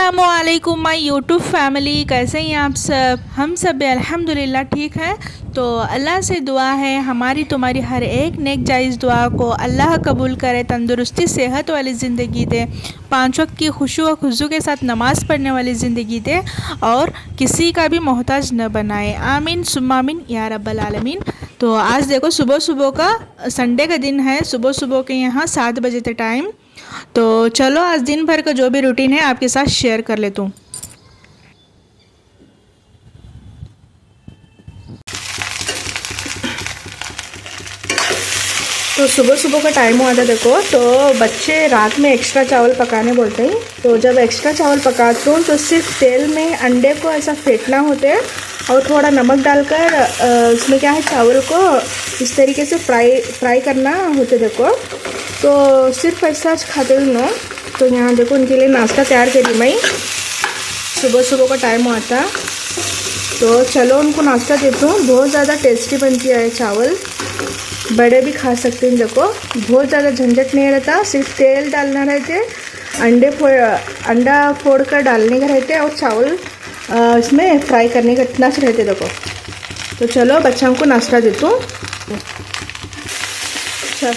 अस्सलामुअलैकुम my YouTube family, कैसे हैं आप सब। हम सब भी अल्हम्दुलिल्लाह ठीक है। तो अल्लाह से दुआ है हमारी तुम्हारी हर एक नेक जायज़ दुआ को अल्लाह कबूल करे, तंदुरुस्ती सेहत वाली ज़िंदगी दे, पाँच वक्त की खुशू व खुशू के साथ नमाज़ पढ़ने वाली ज़िंदगी दे और किसी का भी मोहताज न बनाए। आमीन सुम्मा आमीन या रब्बल आलमीन। तो आज देखो सुबह सुबह का संडे का दिन है, सुबह सुबह के यहाँ 7 बजे थे टाइम। तो चलो आज दिन भर का जो भी रूटीन है आपके साथ शेयर कर लेता हूँ। तो सुबह सुबह का टाइम हुआ था देखो, तो बच्चे रात में एक्स्ट्रा चावल पकाने बोलते हैं। तो जब एक्स्ट्रा चावल पकाती हूँ तो सिर्फ तेल में अंडे को ऐसा फेंटना होता है और थोड़ा नमक डालकर उसमें क्या है चावल को इस तरीके से फ्राई करना होता है देखो। तो सिर्फ ऐसा खाते हूँ ना। तो यहाँ देखो उनके लिए नाश्ता तैयार करी मैं, सुबह सुबह का टाइम हुआ था। तो चलो उनको नाश्ता देती हूँ। बहुत ज़्यादा टेस्टी बनती है चावल, बड़े भी खा सकते हैं। देखो बहुत ज़्यादा झंझट नहीं रहता, सिर्फ तेल डालना रहते, अंडा फोड़ कर डालने का रहते और चावल इसमें फ्राई करने का इतना से रहते देखो। तो चलो बच्चों को नाश्ता देती हूँ। चल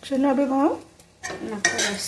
चलो अभी भाव बस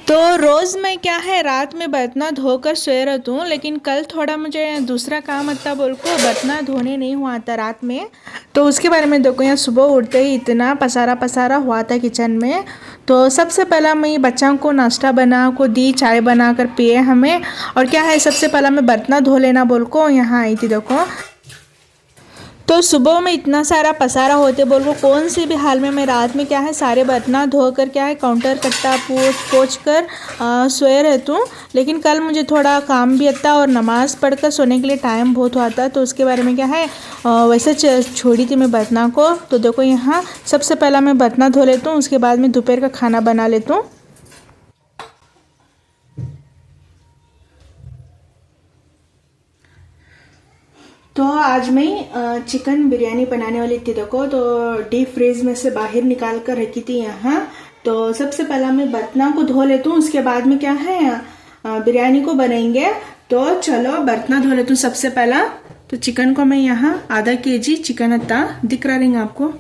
तो रोज़ मैं क्या है रात में बर्तन धोकर सोए रहती हूँ, लेकिन कल थोड़ा मुझे दूसरा काम आता बोल को बर्तन धोने नहीं हुआ था रात में। तो उसके बारे में देखो, यहाँ सुबह उठते ही इतना पसारा पसारा हुआ था किचन में। तो सबसे पहला मैं बच्चों को नाश्ता बना को दी, चाय बना कर पिए हमें। और क्या है सबसे पहला मैं बर्तन धो लेना बोल को यहाँ आई थी देखो। तो सुबह में इतना सारा पसारा होते बोल को कौन सी भी हाल में मैं रात में क्या है सारे बर्तन धोकर क्या है काउंटर कट्टा पोछ कर सोए रहती हूँ। लेकिन कल मुझे थोड़ा काम भी आता और नमाज़ पढ़कर सोने के लिए टाइम बहुत हुआ था, तो उसके बारे में क्या है वैसे छोड़ी थी मैं बर्तन को। तो देखो यहाँ सबसे पहला मैं बर्तन धो लेती हूँ, उसके बाद में दोपहर का खाना बना लेती हूँ। तो आज मैं चिकन बिरयानी बनाने वाली थी देखो। तो डीप फ्रीज में से बाहर निकाल कर रखी थी यहाँ। तो सबसे पहला मैं बर्तनों को धो लेती हूँ, उसके बाद में क्या है बिरयानी को बनाएंगे। तो चलो बर्तन धो लेती हूँ सबसे पहला। तो चिकन को मैं यहाँ आधा केजी चिकन अत्ता दिख रहा रहेंगे आपको।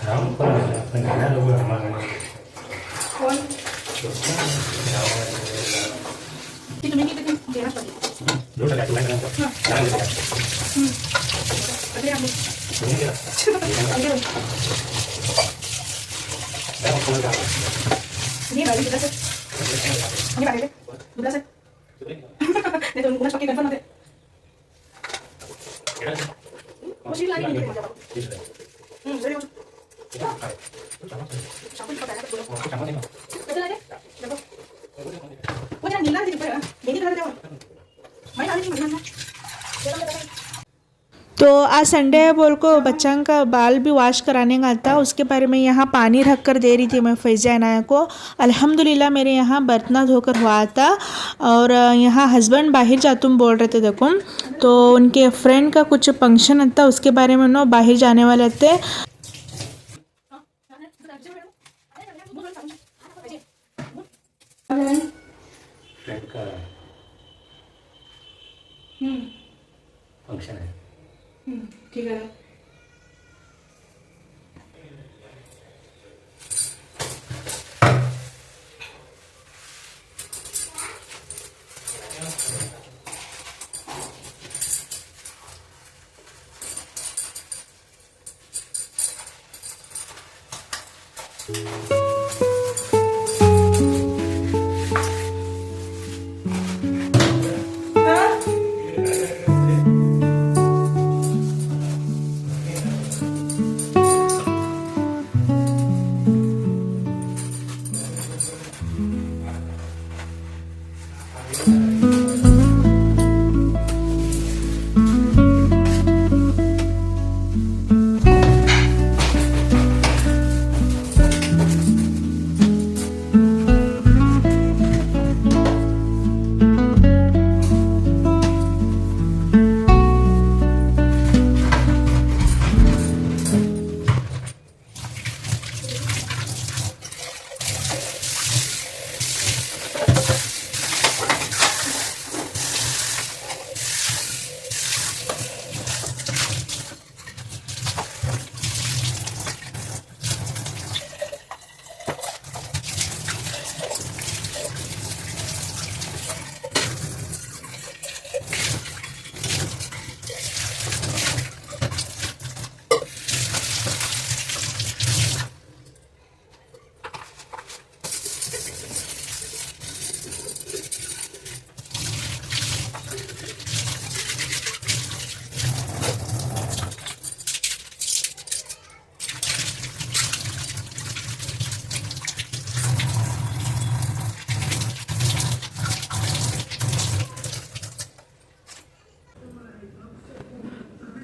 हम ऊपर अपने गाना लोग हमारे कौन कि तुम्हें नहीं देना पड़ेगा दो टका तुम्हारे नाम पर जान दे अरे आप सुनिए आगे मैं फोन कर नहीं भाई बुला सर नहीं भाई बुला सर नहीं तो उनको शॉट कंफर्म होते मशीन लानी नहीं है जरूर शाम को पता है तो कैसे लगे देखो वो जरा नीला दिख रहा है मेरी तरह देखो मैं आने नहीं मानना तो आज संडे है बोल को बच्चा का बाल भी वॉश कराने का था, उसके बारे में यहाँ पानी रख कर दे रही थी मैं फैज़ा अनाया को। अल्हम्दुलिल्लाह मेरे यहाँ बर्तन धोकर हुआ था और यहाँ हस्बैंड बाहर जा तुम बोल रहे थे देखो, तो उनके फ्रेंड का कुछ फंक्शन था, उसके बारे में उन्होंने बाहर जाने वाले थे। फ्रेंड का फंक्शन है। ठीक है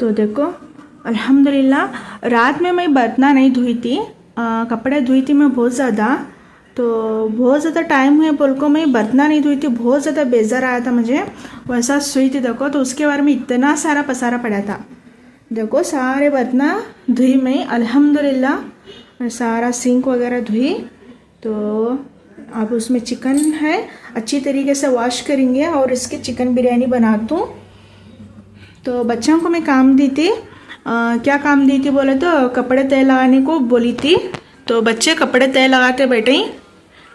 तो देखो अल्हम्दुलिल्लाह रात में मैं बर्तन नहीं धुई थी, कपड़े धुई थी मैं बहुत ज़्यादा, तो बहुत ज़्यादा टाइम हुए बोल को मैं बर्तन नहीं धुई थी, बहुत ज़्यादा बेजार आया था मुझे, वैसा सोई थी देखो, तो उसके बारे में इतना सारा पसारा पड़ा था। देखो सारे बर्तन धुई मैं अल्हम्दुलिल्लाह, सारा सिंक वगैरह धुई। तो अब उसमें चिकन है, अच्छी तरीके से वॉश करेंगे और इसकी चिकन बिरयानी बना दूँ। तो बच्चों को मैं काम दी थी, क्या काम दी थी बोले तो कपड़े तय लगाने को बोली थी, तो बच्चे कपड़े तय लगाते बैठे ही,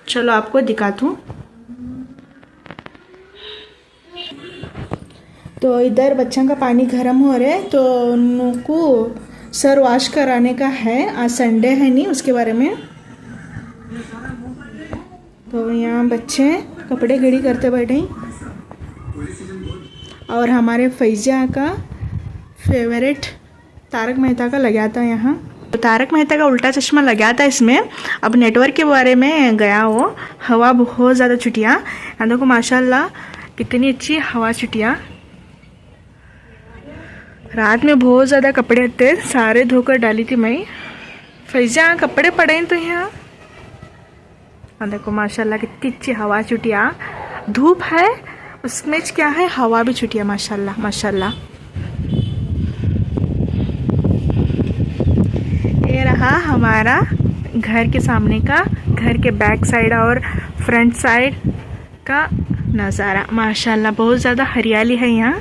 चलो आपको दिखाती हूँ। तो इधर बच्चों का पानी गर्म हो रहा है, तो उनको सर वॉश कराने का है, आज संडे है नहीं उसके बारे में। तो यहाँ बच्चे कपड़े घड़ी करते बैठे और हमारे फैज़ा का फेवरेट तारक मेहता का लगा था यहाँ, तो तारक मेहता का उल्टा चश्मा लगा था इसमें। अब नेटवर्क के बारे में गया वो, हवा बहुत ज़्यादा छुटिया, यहाँ देखो माशाल्लाह कितनी अच्छी हवा छुटिया। रात में बहुत ज़्यादा कपड़े थे, सारे धोकर डाली थी मैं। फैज़ा कपड़े पड़े तो यहाँ देखो माशाल्लाह कितनी अच्छी हवा छुटिया, धूप है उसमें क्या है हवा भी छुटिया माशाल्लाह माशाल्लाह। ये रहा हमारा घर के सामने का, घर के बैक साइड और फ्रंट साइड का नज़ारा माशाल्लाह, बहुत ज़्यादा हरियाली है यहाँ।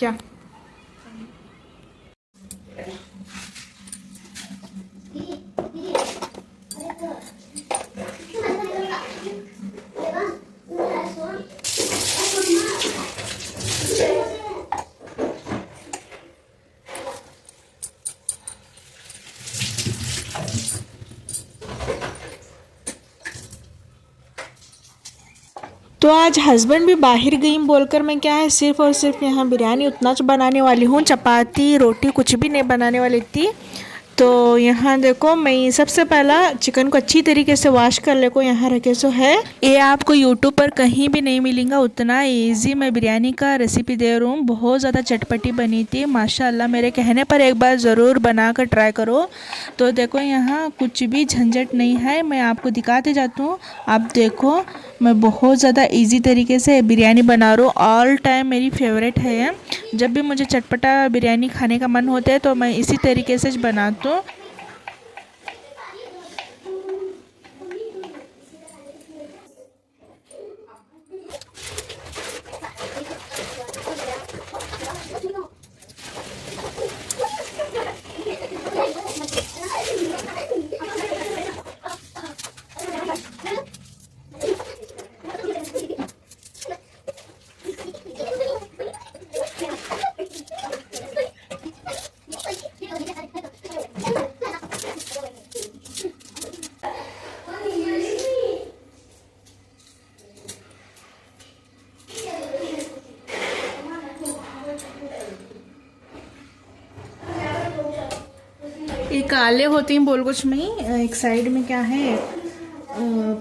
क्या? तो आज हस्बैंड भी बाहर गई बोलकर मैं क्या है सिर्फ और सिर्फ यहाँ बिरयानी उतना बनाने वाली हूँ, चपाती रोटी कुछ भी नहीं बनाने वाली थी। तो यहाँ देखो मैं सबसे पहला चिकन को अच्छी तरीके से वॉश कर ले को यहाँ रखे सो है। ये आपको यूट्यूब पर कहीं भी नहीं मिलेगा, उतना इजी मैं बिरयानी का रेसिपी दे रहा हूँ। बहुत ज़्यादा चटपटी बनी थी माशाल्लाह, मेरे कहने पर एक बार ज़रूर बना कर ट्राई करो। तो देखो यहाँ कुछ भी झंझट नहीं है, मैं आपको दिखाते जाती हूँ। आप देखो मैं बहुत ज़्यादा इजी तरीके से बिरयानी बना रहा हूँ। ऑल टाइम मेरी फेवरेट है। जब भी मुझे चटपटा बिरयानी खाने का मन होता है तो मैं इसी तरीके से बनाती हूँ। ये काले होते हैं बोल कुछ में, एक साइड में क्या है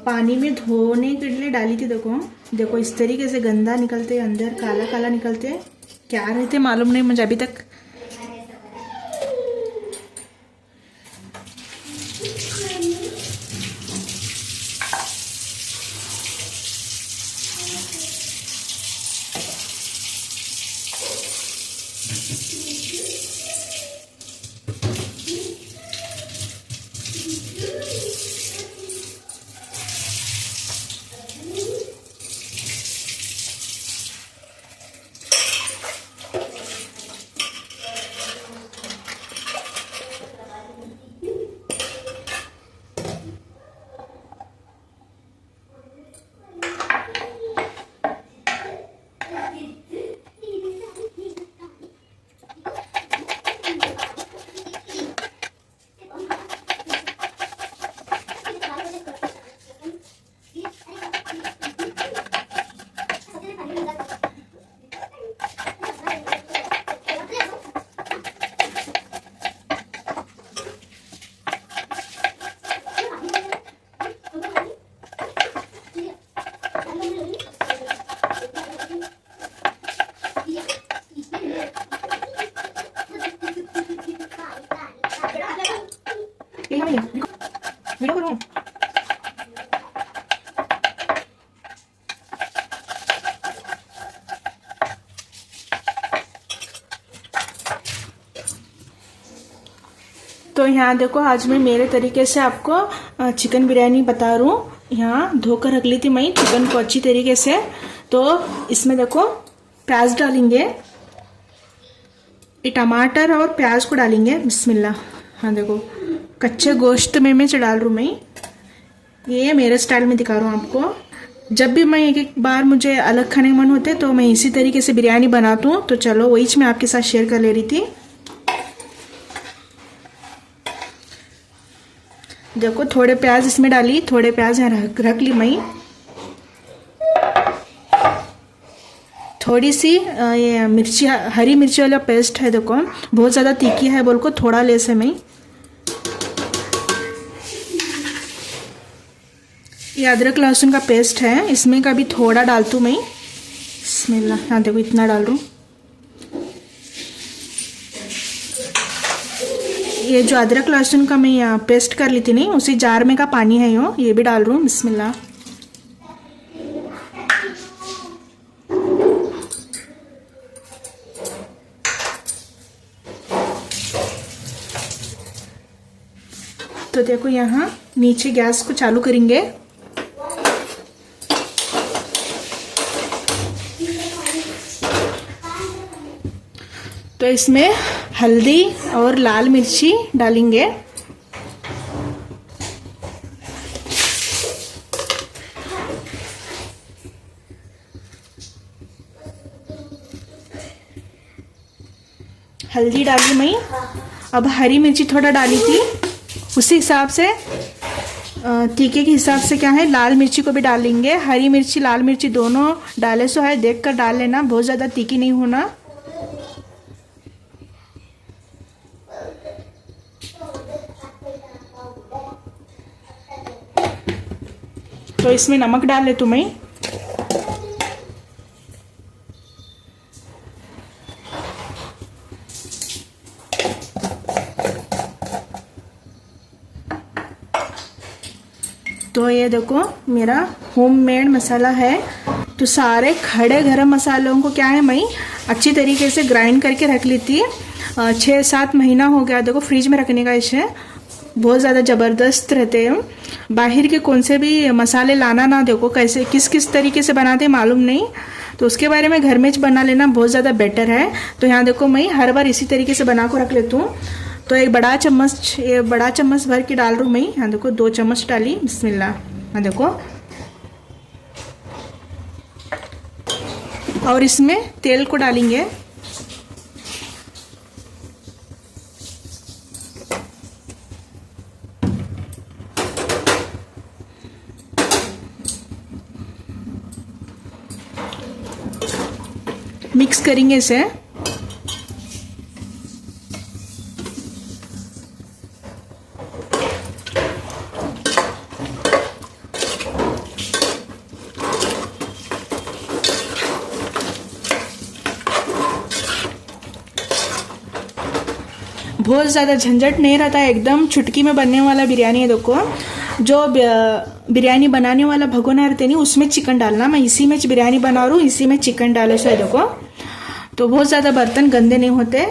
पानी में धोने के लिए डाली थी। देखो देखो इस तरीके से गंदा निकलते अंदर काला काला निकलते, क्या रहते मालूम नहीं मुझे अभी तक। तो यहाँ देखो आज मैं मेरे तरीके से आपको चिकन बिरयानी बता रहा हूँ। यहाँ धोकर रख ली थी मैं चिकन को अच्छी तरीके से। तो इसमें देखो प्याज डालेंगे, टमाटर और प्याज को डालेंगे बिस्मिल्लाह। हाँ देखो कच्चे गोश्त में मिर्च डाल रहा हूँ मैं, ये मेरे स्टाइल में दिखा रहा हूँ आपको। जब भी मैं एक एक बार मुझे अलग खाने का मन होता है तो मैं इसी तरीके से बिरयानी बनाती हूँ। तो चलो वही मैं आपके साथ शेयर कर ले रही थी। देखो थोड़े प्याज इसमें डाली, थोड़े प्याज यहाँ रख ली मैं। थोड़ी सी ये मिर्ची हरी मिर्ची वाला पेस्ट है, देखो बहुत ज़्यादा तीखी है बोल को थोड़ा ले से मैं। ये अदरक लहसुन का पेस्ट है, इसमें का भी थोड़ा डालती हूँ मैं बिस्मिल्लाह। हाँ देखो इतना डाल रहा हूँ। ये जो अदरक लहसुन का मैं पेस्ट कर ली थी नहीं, उसी जार में का पानी है ये भी डाल रहा हूँ बिस्मिल्लाह। तो देखो यहाँ नीचे गैस को चालू करेंगे। तो इसमें हल्दी और लाल मिर्ची डालेंगे। हल्दी डाली मैं। अब हरी मिर्ची थोड़ा डाली थी, उसी हिसाब से तीखे के हिसाब से क्या है लाल मिर्ची को भी डालेंगे। हरी मिर्ची लाल मिर्ची दोनों डाले सो है, देख कर डाल लेना, बहुत ज़्यादा तीखी नहीं होना। तो इसमें नमक डाल ले तुम्हें। तो ये देखो मेरा होममेड मसाला है। तो सारे खड़े गरम मसालों को क्या है मैं अच्छी तरीके से ग्राइंड करके रख ली थी। 6-7 महीना हो गया, देखो फ्रिज में रखने का इसे, बहुत ज़्यादा ज़बरदस्त रहते हैं। बाहर के कौन से भी मसाले लाना ना, देखो कैसे किस किस तरीके से बनाते मालूम नहीं, तो उसके बारे में घर में बना लेना बहुत ज़्यादा बेटर है। तो यहाँ देखो मैं हर बार इसी तरीके से बना को रख लेती हूँ। तो एक बड़ा चम्मच भर के डाल रहा हूँ मैं। यहाँ देखो 2 चम्मच डाली, बिस्मिल्लाह। यहाँ देखो, और इसमें तेल को डालेंगे। मिक्स करेंगे इसे। बहुत ज़्यादा झंझट नहीं रहता है, एकदम चुटकी में बनने वाला बिरयानी है। देखो जो बिरयानी बनाने वाला भगोना रहते नहीं, उसमें चिकन डालना। मैं इसी में बिरयानी बना रहा हूँ, इसी में चिकन डाले से देखो, तो बहुत ज़्यादा बर्तन गंदे नहीं होते।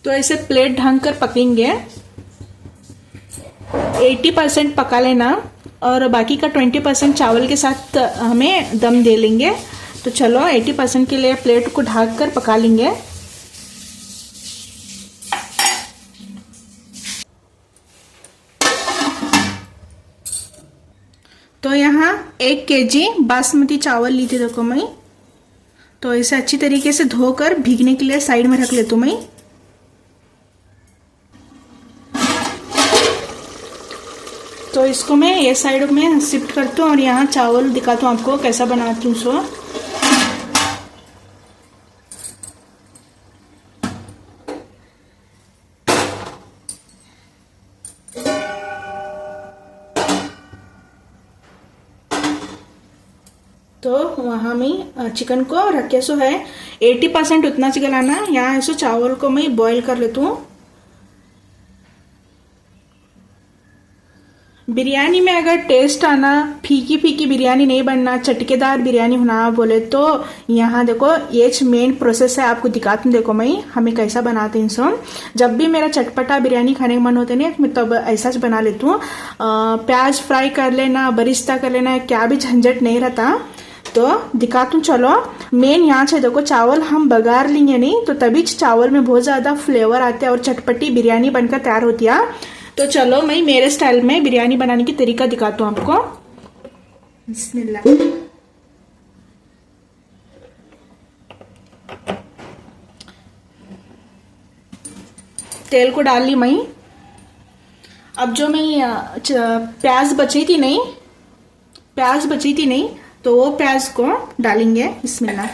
तो ऐसे प्लेट ढक कर पकेंगे। 80% पका लेना और बाकी का 20% चावल के साथ हमें दम दे लेंगे। तो चलो 80% के लिए प्लेट को ढक कर पका लेंगे। तो यहाँ 1 kg बासमती चावल ली थी देखो मैं। तो इसे अच्छी तरीके से धोकर भीगने के लिए साइड में रख लेती हूँ मैं। तो इसको मैं ये साइड में शिफ्ट करती हूँ और यहाँ चावल दिखाती हूँ आपको कैसा बनाती हूँ सो। तो वहाँ में चिकन को रखे सो है 80% उतना चिकन लाना। यहाँ ऐसो चावल को मैं बॉईल कर लेती हूँ। बिरयानी में अगर टेस्ट आना, फीकी फीकी बिरयानी नहीं बनना, चटकेदार बिरयानी होना बोले तो यहाँ देखो ये मेन प्रोसेस है, आपको दिखाती हूँ। देखो मैं हमें कैसा बनाते हैं सो। जब भी मेरा चटपटा बिरयानी खाने का मन होता है ना, मैं तब ऐसा बना लेती हूँ। प्याज फ्राई कर लेना, बरिस्ता कर लेना, क्या भी झंझट नहीं रहता। तो दिखाती हूँ चलो। मेन यहाँ से देखो चावल हम बघार लेंगे नहीं, तो तभी चावल में बहुत ज़्यादा फ्लेवर आते हैं और चटपटी बिरयानी बनकर तैयार होती है। तो चलो मैं मेरे स्टाइल में बिरयानी बनाने की तरीका दिखाता हूँ आपको। बिस्मिल्लाह। तेल को डाल ली मैं। अब जो मैं प्याज बची थी नहीं, तो वो प्याज को डालेंगे। बिस्मिल्लाह।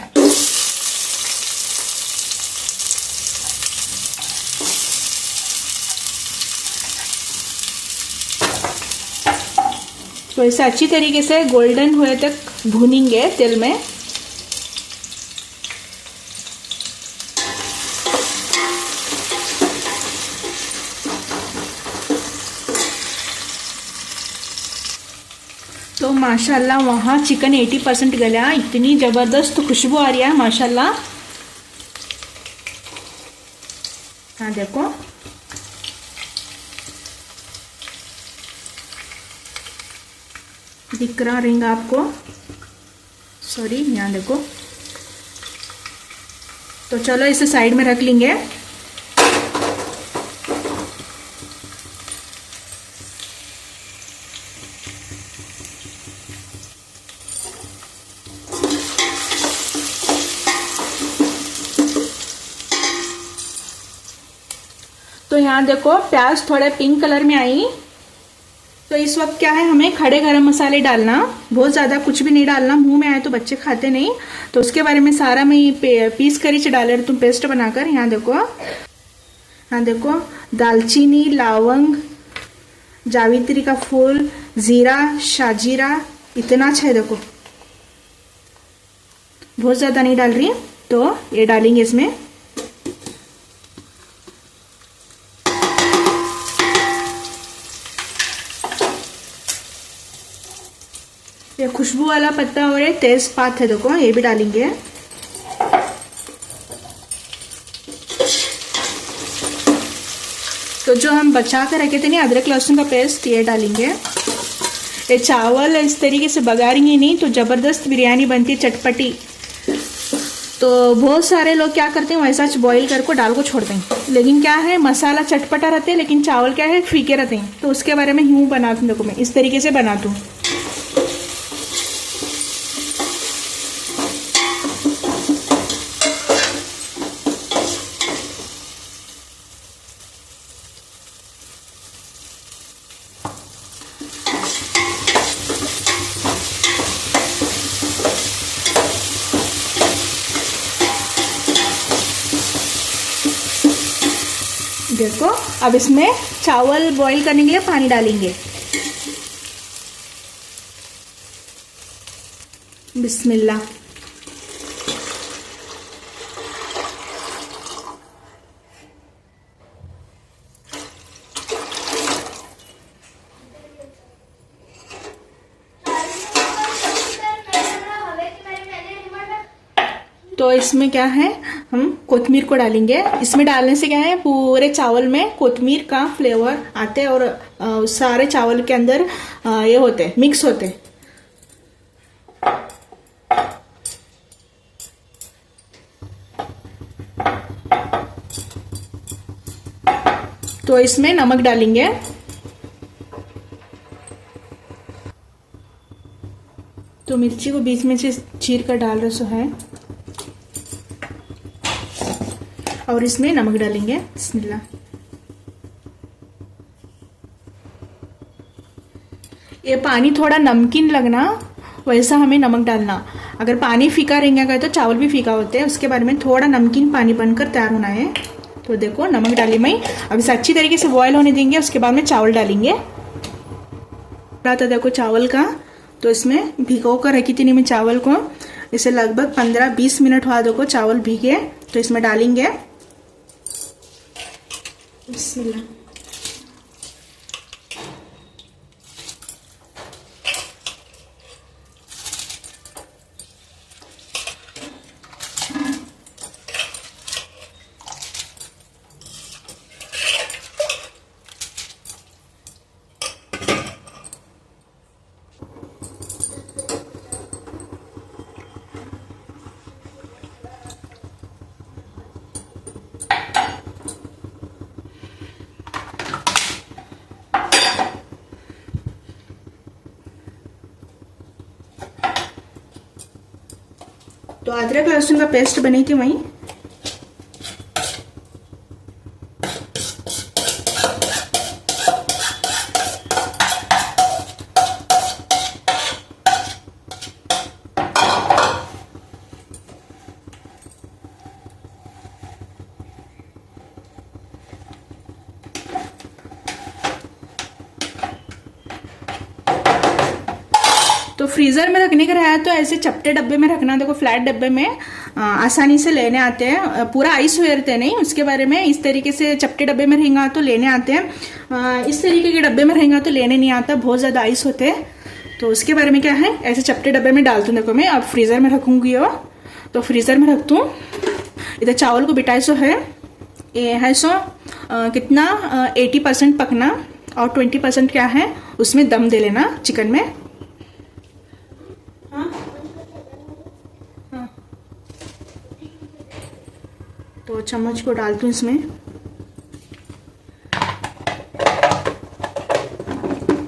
तो इसे अच्छी तरीके से गोल्डन हुए तक भूनेंगे तेल में। तो माशाल्लाह वहाँ चिकन 80% गला, इतनी ज़बरदस्त खुशबू आ रही है माशाल्लाह। हाँ देखो, दिख रहा रिंग आपको, सॉरी यहाँ देखो। तो चलो इसे साइड में रख लेंगे। तो यहाँ देखो प्याज थोड़े पिंक कलर में आई। तो इस वक्त क्या है, हमें खड़े गरम मसाले डालना, बहुत ज़्यादा कुछ भी नहीं डालना, मुंह में आए तो बच्चे खाते नहीं। तो उसके बारे में सारा मैं पीस कर डाल रही, तुम पेस्ट बनाकर। यहाँ देखो, यहाँ देखो दालचीनी, लौंग, जावित्री का फूल, जीरा, शाजीरा, इतना अच्छा है देखो, बहुत ज़्यादा नहीं डाल रही। तो ये डालेंगे इसमें। ये खुशबू वाला पत्ता और ये तेजपात है देखो, ये भी डालेंगे। तो जो हम बचा कर रखे थे ना अदरक लहसुन का पेस्ट, ये डालेंगे। ये चावल इस तरीके से बघारेंगे नहीं तो ज़बरदस्त बिरयानी बनती है, चटपटी। तो बहुत सारे लोग क्या करते हैं, वैसा बॉईल करके डाल को छोड़ते हैं, लेकिन क्या है मसाला चटपटा रहते हैं, लेकिन चावल क्या है फीके रहते हैं। तो उसके बारे में यूँ बनाती हूँ, देखो मैं इस तरीके से बनाती हूँ। देखो अब इसमें चावल बॉईल करने के लिए पानी डालेंगे। बिस्मिल्लाह। तो इसमें क्या है, हम कोतमीर को डालेंगे। इसमें डालने से क्या है, पूरे चावल में कोतमीर का फ्लेवर आते हैं और सारे चावल के अंदर ये होते मिक्स होते। तो इसमें नमक डालेंगे। तो मिर्ची को बीच में से चीर कर डाल रहे सो है, और इसमें नमक डालेंगे। बिस्मिल्लाह। ये पानी थोड़ा नमकीन लगना, वैसा हमें नमक डालना। अगर पानी फीका रहेंगे तो चावल भी फीका होते हैं, उसके बारे में थोड़ा नमकीन पानी बनकर तैयार होना है। तो देखो नमक डाली मैं, अब इसे अच्छी तरीके से बॉयल होने देंगे, उसके बाद में चावल डालेंगे। तो देखो चावल का, तो इसमें भिगो कर रखी थी मैं चावल को, इसे लगभग 15-20 मिनट हुआ देखो चावल भीगे। तो इसमें डालेंगे। बिस्मिल्लाह। तो अदरक लहसुन का पेस्ट बनी थी वहीं, तो फ्रीज़र में रखने का रहा तो ऐसे चपटे डब्बे में रखना। देखो फ्लैट डब्बे में आसानी से लेने आते हैं, पूरा आइस हुए रहते हैं नहीं, उसके बारे में इस तरीके से चपटे डब्बे में रहेगा तो लेने आते हैं। इस तरीके के डब्बे में रहेगा तो लेने नहीं आता, बहुत ज़्यादा आइस होते हैं। तो उसके बारे में क्या है, ऐसे चपटे डब्बे में डालती हूँ। देखो मैं अब फ्रीज़र में रखूँगी, वो तो फ्रीज़र में रखती हूँ। इधर चावल को बिटाई सो है, ये है सो कितना 80% पकना और 20% क्या है उसमें दम दे लेना चिकन में। हाँ हाँ, तो चम्मच को डालती हूँ इसमें।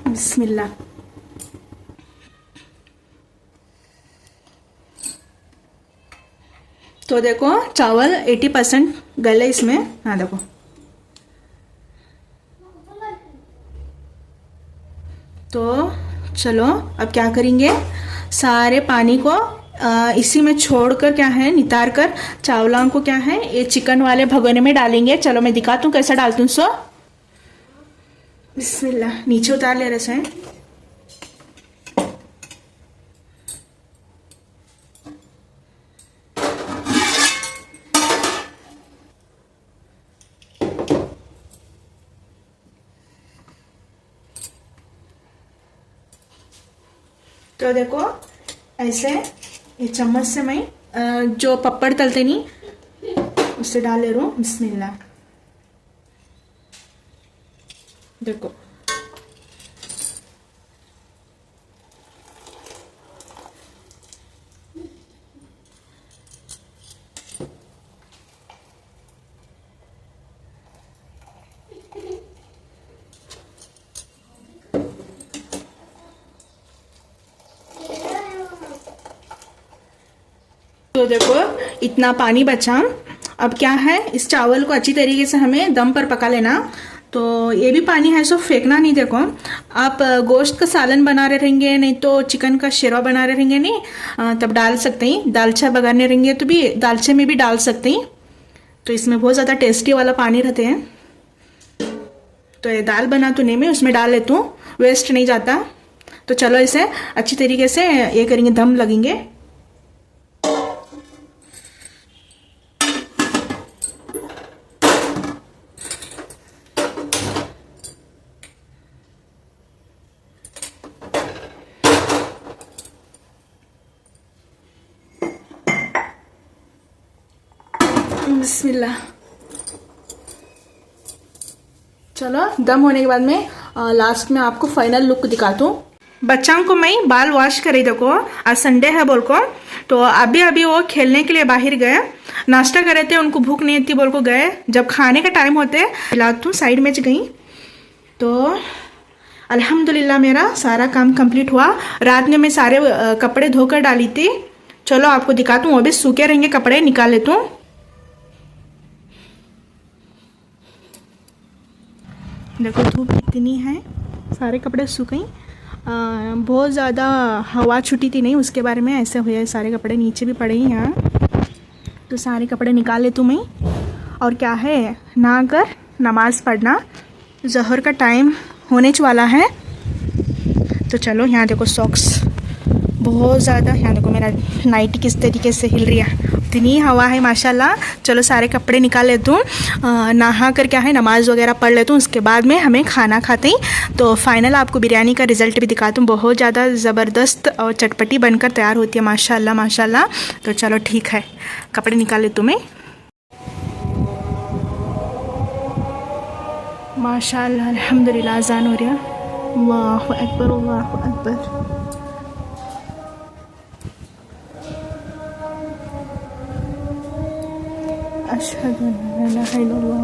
बिस्मिल्लाह। तो देखो चावल 80% गले इसमें। हाँ देखो, तो चलो अब क्या करेंगे, सारे पानी को इसी में छोड़कर क्या है नितार कर चावलों को क्या है ये चिकन वाले भगोने में डालेंगे। चलो मैं दिखाती हूँ कैसा डालती हूँ। सो बिस्मिल्लाह, नीचे उतार ले रहे हैं। तो देखो ऐसे ये चम्मच से मैं जो पपड़ तलते नहीं उससे डाल ले रहा हूँ। बिस्मिल्लाह। देखो तो देखो इतना पानी बचा। अब क्या है इस चावल को अच्छी तरीके से हमें दम पर पका लेना। तो ये भी पानी है सो फेंकना नहीं। देखो आप गोश्त का सालन बना रहे रहेंगे, नहीं तो चिकन का शेरवा बना रहे रहेंगे नहीं तब डाल सकते हैं। दालचा बगाने रहेंगे तो भी दालचे में भी डाल सकते हैं। तो इसमें बहुत ज़्यादा टेस्टी वाला पानी रहते हैं। तो ये दाल बना तो नहीं मैं उसमें डाल लेती हूँ, वेस्ट नहीं जाता। तो चलो इसे अच्छी तरीके से ये करेंगे, दम लगेंगे। बिस्मिल्लाह। चलो दम होने के बाद में लास्ट में आपको फाइनल लुक दिखाता हूँ। बच्चों को मैं बाल वॉश करी। देखो आज संडे है बोल को, तो अभी अभी वो खेलने के लिए बाहर गए, नाश्ता कर रहे थे, उनको भूख नहीं थी बोल को गए। जब खाने का टाइम होते फिलहाल तो साइड में गई। तो अल्हम्दुलिल्लाह मेरा सारा काम कंप्लीट हुआ। रात में मैं सारे कपड़े धोकर डाली थी। चलो आपको दिखाता हूँ, वो भी सूखे रहेंगे कपड़े, निकाल लेता हूँ। देखो धूप इतनी है, सारे कपड़े सूख गई। बहुत ज़्यादा हवा छुट्टी थी नहीं, उसके बारे में ऐसे हुआ। सारे कपड़े नीचे भी पड़े हैं यहाँ, तो सारे कपड़े निकाल लेती हूँ मैं। और क्या है ना कर नमाज़ पढ़ना, ज़हर का टाइम होने वाला है। तो चलो यहाँ देखो सॉक्स बहुत ज़्यादा, यहाँ देखो मेरा नाइट किस तरीके से हिल रही है, इतनी हवा है माशाल्लाह। चलो सारे कपड़े निकाल लेती हूँ, नहा कर क्या है नमाज़ वगैरह पढ़ लेती हूँ, उसके बाद में हमें खाना खाते ही। तो फाइनल आपको बिरयानी का रिज़ल्ट भी दिखाती हूँ। बहुत ज़्यादा ज़बरदस्त और चटपटी बनकर तैयार होती है माशाल्लाह माशाल्लाह। तो चलो ठीक है, कपड़े निकाल लेती हूँ मैं। माशाल्लाह अल्हम्दुलिल्लाह अज़ान हो रहा है। अल्लाहु अकबर अल्लाहु अकबर। अशहदु अन ला इलाहा इल्लल्लाह।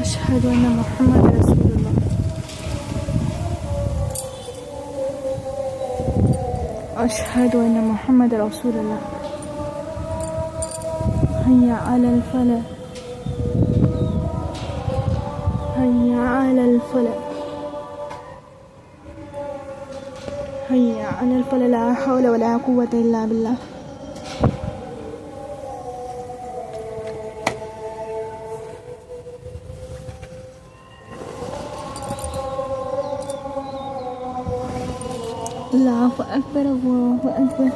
अशहदु अन्न मुहम्मद रसूलुल्लाह। अशहदु अन्न मुहम्मद रसूलुल्लाह। हय्या अलल फलाह, हय्या अलल फलाह, हय्या अलल फलाह, ला हौला वला कुव्वता इल्ला बिल्लाह। अल्लाहु अकबर अल्लाहु अकबर।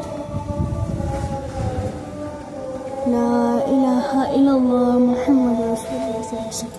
ला इलाहा इल्लल्लाह मुहम्मद रसूलुल्लाह सल्लल्लाहु अलैहि वसल्लम।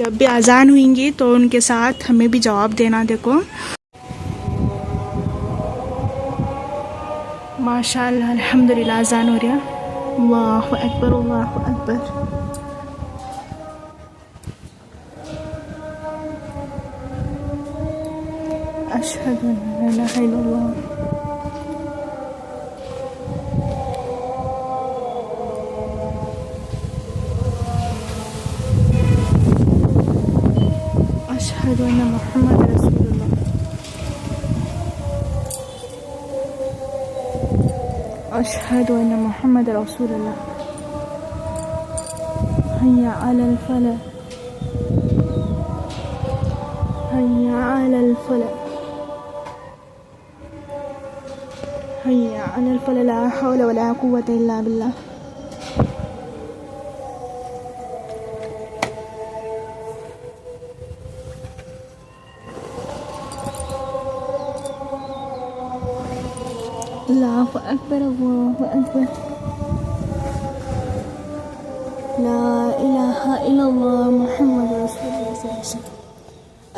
जब भी अजान हुएंगी तो उनके साथ हमें भी जवाब देना। देखो माशाअल्लाह अल्हम्दुलिल्लाह अजान हो रहा। अल्लाहु अकबर अल्लाहु अकबर। अशहदु अन ला इलाहा इल्लल्लाह। अशहदु अन्न मुहम्मद रसूलुल्लाह। अशहदु अन्न मुहम्मद रसूलुल्लाह। हय्या अलल फलाह हय्या अलल फलाह हय्या अलल फलाह ला हौला वला कुव्वता इल्ला बिल्लाह। अल्लाहु अकबर अल्लाहु अकबर। ला इलाहा इल्लल्लाह मुहम्मद रसूलुल्लाह सल्लल्लाहु अलैहि वसल्लम।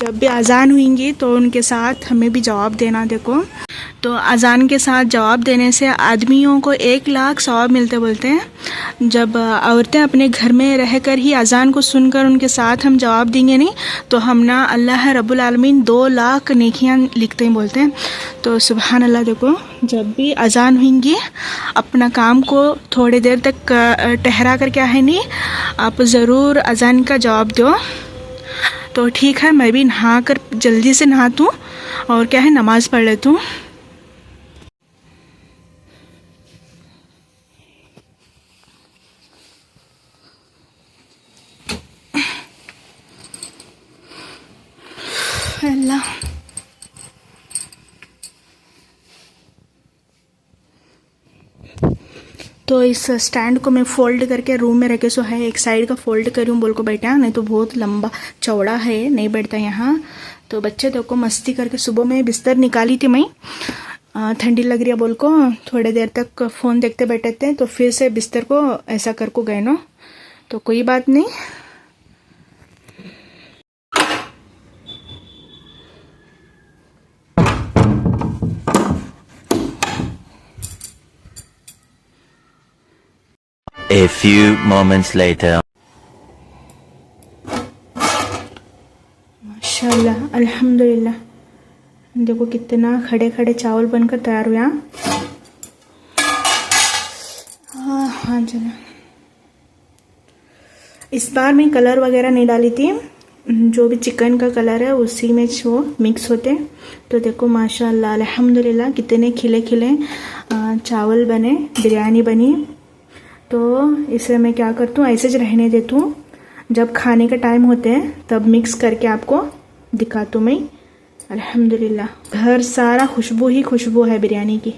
जब भी अजान हुएंगी तो उनके साथ हमें भी जवाब देना। देखो तो अजान के साथ जवाब देने से आदमियों को 1,00,000 सवाब मिलते बोलते हैं। जब औरतें अपने घर में रहकर ही अजान को सुनकर उनके साथ हम जवाब देंगे नहीं तो हम ना अल्लाह रब्बुल आलमीन 2,00,000 नेकियां लिखते हैं बोलते हैं। तो सुभान अल्लाह। देखो जब भी अजान हुएंगी अपना काम को थोड़ी देर तक ठहरा कर क्या है नहीं आप ज़रूर अजान का जवाब दो। तो ठीक है मैं भी नहा कर जल्दी से नहाती हूँ और क्या है नमाज़ पढ़ लेती हूँ। अल्लाह तो इस स्टैंड को मैं फ़ोल्ड करके रूम में रखे सो है एक साइड का फ़ोल्ड करूँ बोल को बैठा नहीं तो बहुत लंबा चौड़ा है नहीं बैठता यहाँ। तो बच्चे देखो मस्ती करके सुबह में बिस्तर निकाली थी मैं ठंडी लग रही है बोल को थोड़ी देर तक फ़ोन देखते बैठे थे तो फिर से बिस्तर को ऐसा कर को गए ना तो कोई बात नहीं। A few moments later. माशाल्लाह अल्हम्दुलिल्लाह। देखो कितना खड़े खड़े चावल बनकर तैयार हुआ। हाँ चला इस बार मैं कलर वगैरह नहीं डाली थी जो भी चिकन का कलर है उसी में वो मिक्स होते। तो देखो माशाल्लाह अल्हम्दुलिल्लाह कितने खिले खिले चावल बने बिरयानी बनी। तो इसे मैं क्या करती हूँ ऐसे ज रहने देती हूँ जब खाने का टाइम होते हैं तब मिक्स करके आपको दिखाती हूँ मैं। अल्हम्दुलिल्लाह घर सारा खुशबू ही खुशबू है बिरयानी की।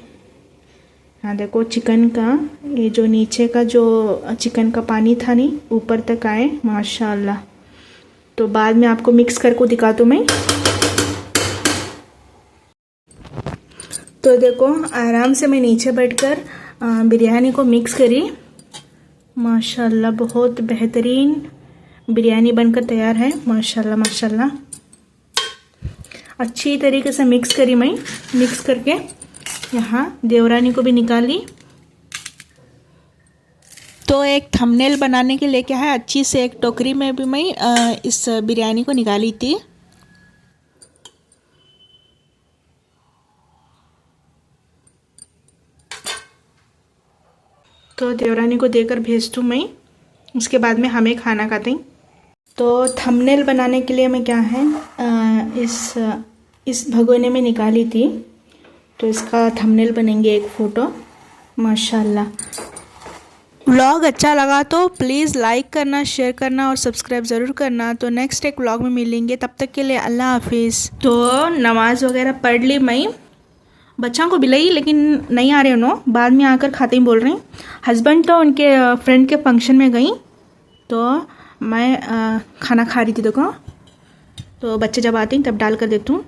हाँ देखो चिकन का ये जो नीचे का जो चिकन का पानी था नहीं ऊपर तक आए माशाल्लाह। तो बाद में आपको मिक्स करके दिखाती हूँ मैं। तो देखो आराम से मैं नीचे बैठकर बिरयानी को मिक्स करी माशाल्लाह बहुत बेहतरीन बिरयानी बनकर तैयार है माशाल्लाह माशाल्लाह। अच्छी तरीके से मिक्स करी मैं मिक्स करके यहाँ देवरानी को भी निकाली। तो एक थंबनेल बनाने के लिए क्या है अच्छी से एक टोकरी में भी मैं इस बिरयानी को निकाली थी। तो देवरानी को देकर भेजती हूँ मैं उसके बाद में हमें खाना खाते हैं। तो थंबनेल बनाने के लिए मैं क्या है इस भगोने में निकाली थी तो इसका थंबनेल बनेंगे एक फ़ोटो माशाल्लाह। व्लॉग अच्छा लगा तो प्लीज़ लाइक करना, शेयर करना और सब्सक्राइब ज़रूर करना। तो नेक्स्ट एक व्लॉग में मिलेंगे, तब तक के लिए अल्लाह हाफिज़। तो नमाज़ वगैरह पढ़ ली मैं, बच्चों को बिलाई, लेकिन नहीं आ रहे उन्होंने, बाद में आकर खाते ही बोल रही। हस्बैंड तो उनके फ्रेंड के फंक्शन में गई, तो मैं खाना खा रही थी। देखो, तो बच्चे जब आते हैं तब डाल कर देती हूँ।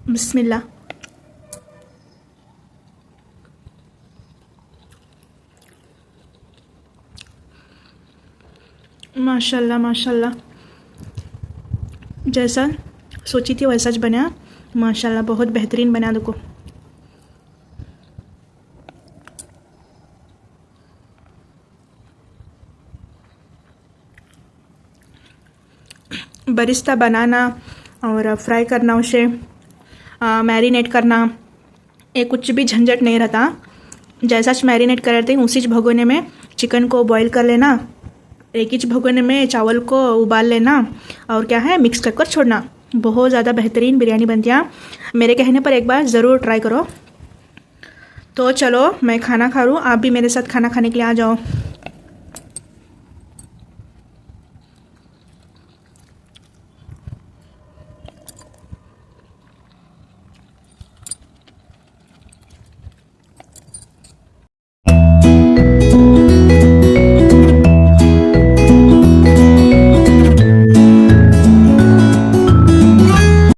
बिस्मिल्लाह। माशाल्लाह माशाल्लाह, जैसा सोची थी वैसा ज बना। माशाल्लाह बहुत बेहतरीन बना। देखो, बरिस्ता बनाना और फ्राई करना, उसे मैरिनेट करना, ये कुछ भी झंझट नहीं रहता। जैसा मैरिनेट कर लेते हैं उसी भगोने में चिकन को बॉईल कर लेना, एक ही भगोने में चावल को उबाल लेना और क्या है मिक्स कर छोड़ना। बहुत ज़्यादा बेहतरीन बिरयानी बनती है। मेरे कहने पर एक बार ज़रूर ट्राई करो। तो चलो मैं खाना खा लूँ, आप भी मेरे साथ खाना खाने के लिए आ जाओ।